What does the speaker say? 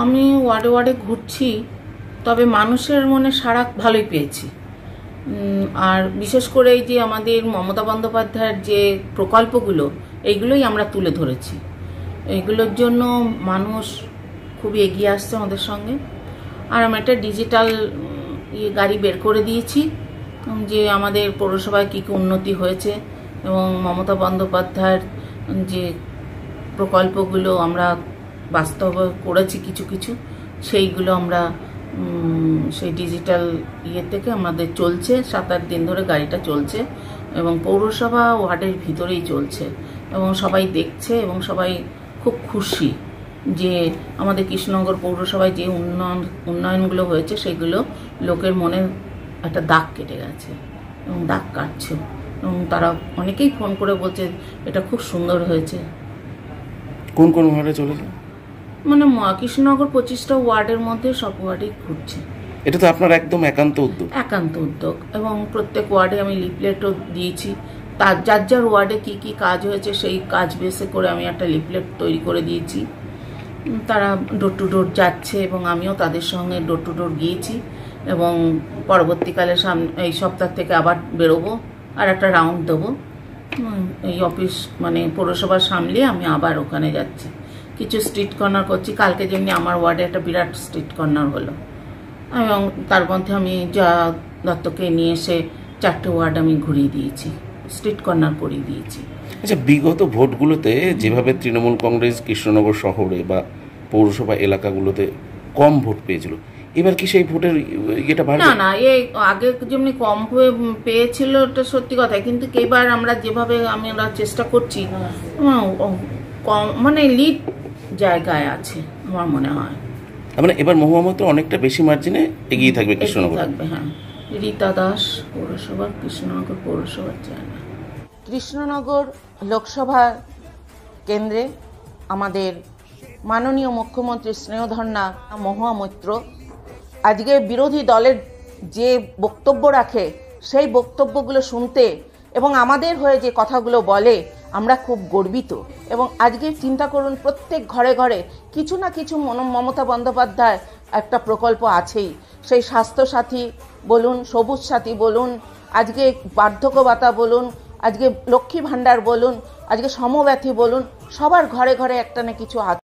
আমি ওয়ার্ডে ওয়ার্ডে ঘুরছি, তবে মানুষের মনে সাড়া ভালোই পেয়েছি। আর বিশেষ করে এই যে আমাদের মমতা বন্দ্যোপাধ্যায়ের যে প্রকল্পগুলো, এইগুলোই আমরা তুলে ধরেছি। এইগুলোর জন্য মানুষ খুবই এগিয়ে আসছে আমাদের সঙ্গে। আর আমি একটা ডিজিটাল গাড়ি বের করে দিয়েছি, যে আমাদের পৌরসভায় কী কী উন্নতি হয়েছে এবং মমতা বন্দ্যোপাধ্যায়ের যে প্রকল্পগুলো আমরা বাস্তব করেছি কিছু কিছু, সেইগুলো আমরা সেই ডিজিটাল থেকে আমাদের চলছে। 7-8 দিন ধরে গাড়িটা চলছে এবং পৌরসভা ওয়ার্ডের ভিতরেই চলছে এবং সবাই দেখছে এবং সবাই খুব খুশি যে আমাদের কৃষ্ণনগর পৌরসভায় যে উন্নয়নগুলো হয়েছে সেগুলো লোকের মনে একটা দাগ কেটে গেছে এবং দাগ কাটছে এবং তারা অনেকেই ফোন করে বলছে এটা খুব সুন্দর হয়েছে। কোন কোন ওয়ার্ডে চলেছে? মানে কৃষ্ণনগর 25টা ওয়ার্ডের মধ্যে সব ওয়ার্ডেই ঘুরছে। এটা তো আপনার একদম একান্ত উদ্যোগ? একান্ত উদ্যোগ, এবং প্রত্যেক ওয়ার্ডে আমি লিফলেটও দিয়েছি। তার যার যার ওয়ার্ডে কী কী কাজ হয়েছে সেই কাজ বেসে করে আমি একটা লিফলেট তৈরি করে দিয়েছি। তারা ডোর টু ডোর যাচ্ছে এবং আমিও তাদের সঙ্গে ডোর টু ডোর গিয়েছি এবং পরবর্তীকালে এই সপ্তাহ থেকে আবার বেরোবো, আর একটা রাউন্ড দেবো। এই অফিস মানে পৌরসভা সামলে আমি আবার ওখানে যাচ্ছি, কিছু স্ট্রিট কর্নার করছি। কালকে যেমনি আমার ওয়ার্ডে একটা বিরাট স্ট্রিট কর্নার হলো এবং তার মধ্যে আমি যা দত্তকে নিয়ে এসে 4টে ওয়ার্ড আমি ঘুরিয়ে দিয়েছি, স্ট্রিট কর্নার করিয়ে দিয়েছি। আচ্ছা, বিগত ভোটগুলোতে যেভাবে তৃণমূল কংগ্রেস কৃষ্ণনগর শহরে বা পৌরসভা এলাকাগুলোতে কম ভোট পেয়েছিল, এবার কি সেই ভোটের এটা বাড়বে? না না, এই আগে যেমনি কম হয়ে পেয়েছিল এটা সত্যি কথা, কিন্তু এবার আমরা যেভাবে আমরা চেষ্টা করছি কম মানে লিড জায়গায় আছে আমার মনে হয়। মানে এবার মহুয়া মৈত্র অনেকটা বেশি মার্জিনে এগিয়ে থাকবে কৃষ্ণনগর? থাকবে, হ্যাঁ। রীতা দাস পৌরসভার কৃষ্ণনগর পৌরসভার চেয়ারম্যান। কৃষ্ণনগর লোকসভা কেন্দ্রে আমাদের মাননীয় মুখ্যমন্ত্রী স্নেহধন্যা মহুয়া মৈত্র আজকে বিরোধী দলের যে বক্তব্য রাখে সেই বক্তব্যগুলো শুনতে এবং আমাদের হয়ে যে কথাগুলো বলে আমরা খুব গর্বিত। এবং আজকে চিন্তা করুন, প্রত্যেক ঘরে ঘরে কিছু না কিছু মমতা বন্দ্যোপাধ্যায় একটা প্রকল্প আছেই। সেই স্বাস্থ্যসাথী বলুন, সবুজ সাথী বলুন, আজকে বার্ধক্য ভাতা বলুন, আজকে লক্ষ্মী ভাণ্ডার বলুন, আজকে সমব্যথী বলুন, সবার ঘরে ঘরে একটা না কিছু আছে।